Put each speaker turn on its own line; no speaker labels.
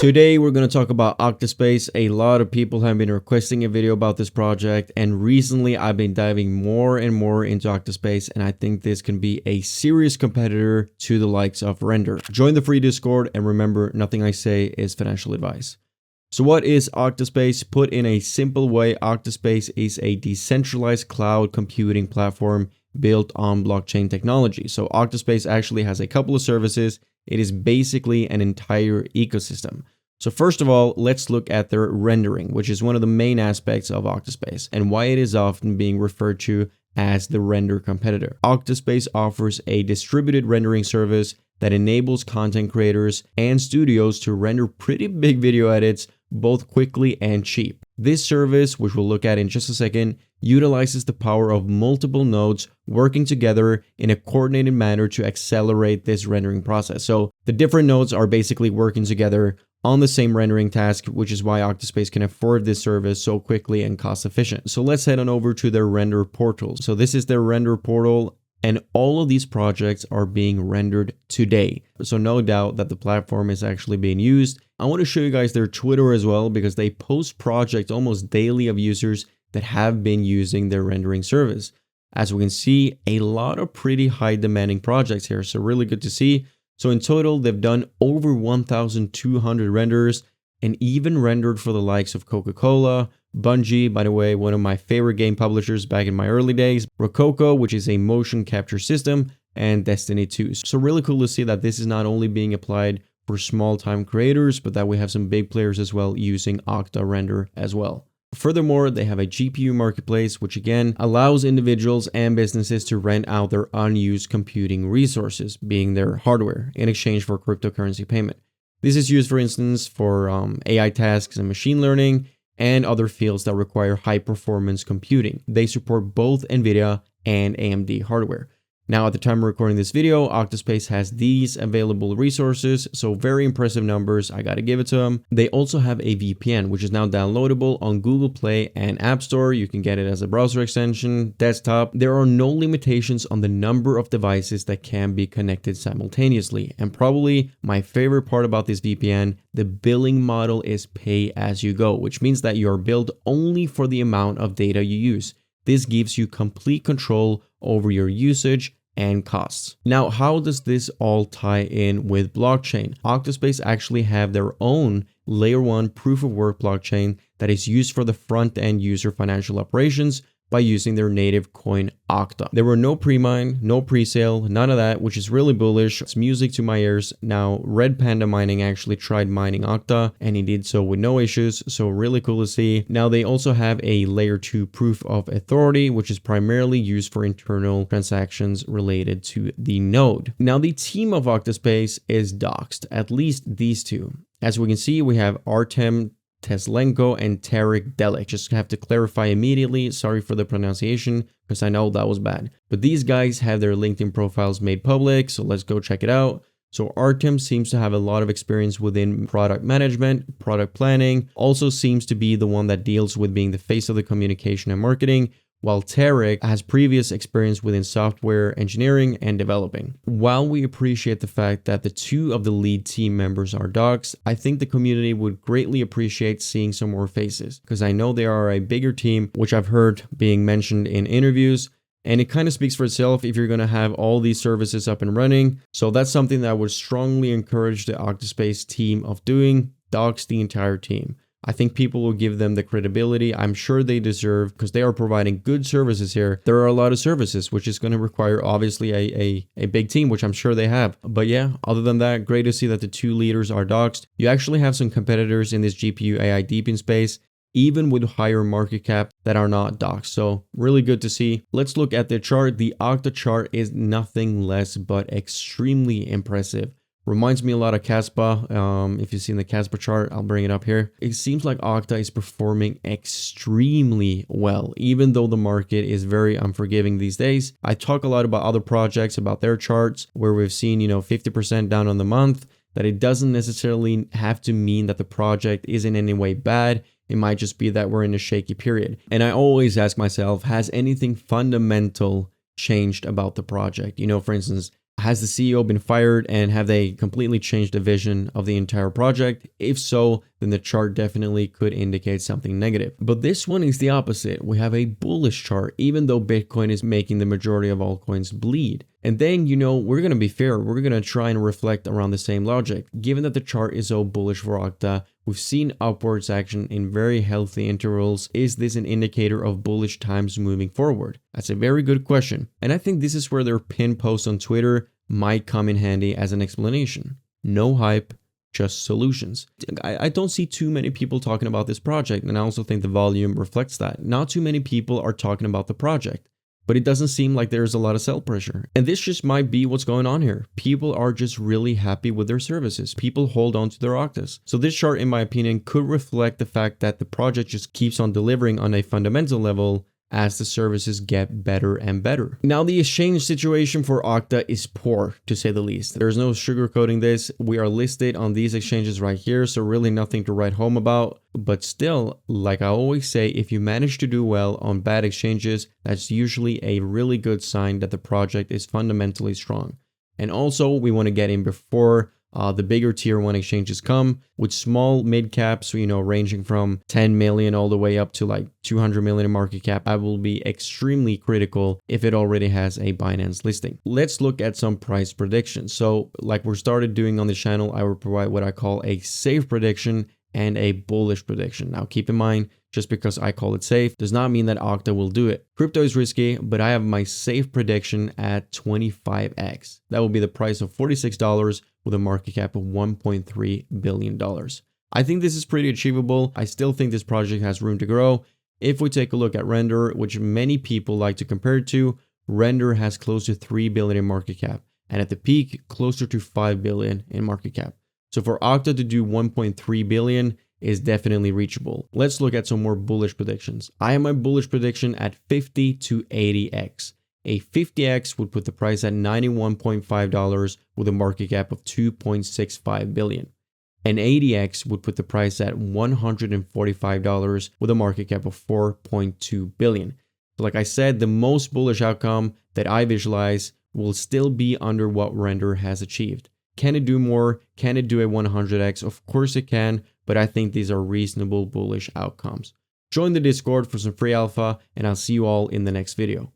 Today we're going to talk about OctaSpace. A lot of people have been requesting a video about this project, and recently I've been diving more and more into OctaSpace, and I think this can be a serious competitor to the likes of Render. Join the free Discord, and remember, nothing I say is financial advice. So what is OctaSpace? Put in a simple way, OctaSpace is a decentralized cloud computing platform built on blockchain technology. So OctaSpace actually has a couple of services. It is basically an entire ecosystem. So first of all, let's look at their rendering, which is one of the main aspects of OctaSpace and why it is often being referred to as the render competitor. OctaSpace offers a distributed rendering service that enables content creators and studios to render pretty big video edits both quickly and cheap. This service, which we'll look at in just a second, utilizes the power of multiple nodes working together in a coordinated manner to accelerate this rendering process. So the different nodes are basically working together on the same rendering task, which is why OctaSpace can afford this service so quickly and cost efficient. So let's head on over to their render portal. So this is their render portal, and all of these projects are being rendered today. So no doubt that the platform is actually being used. I want to show you guys their Twitter as well, because they post projects almost daily of users that have been using their rendering service. As we can see, a lot of pretty high demanding projects here. So really good to see. So in total, they've done over 1,200 renders and even rendered for the likes of Coca-Cola, Bungie, by the way, one of my favorite game publishers back in my early days, Rococo, which is a motion capture system, and Destiny 2. So really cool to see that this is not only being applied for small time creators, but that we have some big players as well using Octa render as well. Furthermore, they have a GPU marketplace, which again allows individuals and businesses to rent out their unused computing resources, being their hardware, in exchange for cryptocurrency payment. This is used, for instance, for AI tasks and machine learning and other fields that require high performance computing. They support both NVIDIA and AMD hardware. Now, at the time of recording this video, OctaSpace has these available resources, so very impressive numbers, I gotta give it to them. They also have a VPN, which is now downloadable on Google Play and App Store. You can get it as a browser extension, desktop. There are no limitations on the number of devices that can be connected simultaneously. And probably my favorite part about this VPN, the billing model is pay as you go, which means that you are billed only for the amount of data you use. This gives you complete control over your usage and costs. Now, how does this all tie in with blockchain? OctaSpace actually have their own layer 1 proof of work blockchain that is used for the front end user financial operations by using their native coin Octo. There were no pre-mine, no pre-sale, none of that, which is really bullish. It's music to my ears. Now, Red Panda Mining actually tried mining Octa, and he did so with no issues, so really cool to see. Now, they also have a layer 2 proof of authority, which is primarily used for internal transactions related to the node. Now, the team of OctaSpace is doxed, at least these two. As we can see, we have Artem Teslenko and Tarek Delik. Just have to clarify immediately, sorry for the pronunciation, because I know that was bad. But these guys have their LinkedIn profiles made public, so let's go check it out. So Artem seems to have a lot of experience within product management, product planning, also seems to be the one that deals with being the face of the communication and marketing, while Tarek has previous experience within software engineering and developing. While we appreciate the fact that the two of the lead team members are docs, I think the community would greatly appreciate seeing some more faces, because I know they are a bigger team, which I've heard being mentioned in interviews, and it kind of speaks for itself if you're going to have all these services up and running. So that's something that I would strongly encourage the OctaSpace team of doing, docs the entire team. I think people will give them the credibility I'm sure they deserve, because they are providing good services here. There are a lot of services, which is going to require obviously a big team, which I'm sure they have. But yeah, other than that, great to see that the two leaders are doxed. You actually have some competitors in this GPU AI deepin space, even with higher market cap, that are not doxed. So really good to see. Let's look at the chart. The Octa chart is nothing less but extremely impressive. Reminds me a lot of Caspa. If you've seen the Caspa chart, I'll bring it up here. It seems like Octa is performing extremely well, even though the market is very unforgiving these days. I talk a lot about other projects, about their charts, where we've seen, 50% down on the month, that it doesn't necessarily have to mean that the project is in any way bad. It might just be that we're in a shaky period. And I always ask myself, has anything fundamental changed about the project? For instance, Has the CEO been fired, and have they completely changed the vision of the entire project? If so, then the chart definitely could indicate something negative. But this one is the opposite. We have a bullish chart, even though Bitcoin is making the majority of altcoins bleed. And then, we're going to be fair. We're going to try and reflect around the same logic. Given that the chart is so bullish for Octa, we've seen upwards action in very healthy intervals. Is this an indicator of bullish times moving forward? That's a very good question. And I think this is where their pinned post on Twitter might come in handy as an explanation. No hype, just solutions. I don't see too many people talking about this project, and I also think the volume reflects that. Not too many people are talking about the project, but it doesn't seem like there's a lot of sell pressure. And this just might be what's going on here. People are just really happy with their services. People hold on to their Octas. So this chart, in my opinion, could reflect the fact that the project just keeps on delivering on a fundamental level as the services get better and better. Now, the exchange situation for Octa is poor, to say the least. There's no sugarcoating this. We are listed on these exchanges right here, so really nothing to write home about. But still, like I always say, if you manage to do well on bad exchanges, that's usually a really good sign that the project is fundamentally strong. And also, we want to get in before the bigger tier 1 exchanges come, with small mid caps, ranging from 10 million all the way up to like 200 million in market cap. I will be extremely critical if it already has a Binance listing. Let's look at some price predictions. So like we started doing on the channel, I will provide what I call a safe prediction and a bullish prediction. Now keep in mind, just because I call it safe does not mean that Octa will do it. Crypto is risky, but I have my safe prediction at 25x. That will be the price of $46 with a market cap of $1.3 billion. I think this is pretty achievable. I still think this project has room to grow. If we take a look at Render, which many people like to compare it to, Render has close to 3 billion in market cap, and at the peak, closer to 5 billion in market cap. So for Octa to do 1.3 billion is definitely reachable. Let's look at some more bullish predictions. I have my bullish prediction at 50 to 80x. A 50x would put the price at $91.5 with a market cap of 2.65 billion. An 80x would put the price at $145 with a market cap of 4.2 billion. So like I said, the most bullish outcome that I visualize will still be under what Render has achieved. Can it do more? Can it do a 100x? Of course it can, but I think these are reasonable bullish outcomes. Join the Discord for some free alpha, and I'll see you all in the next video.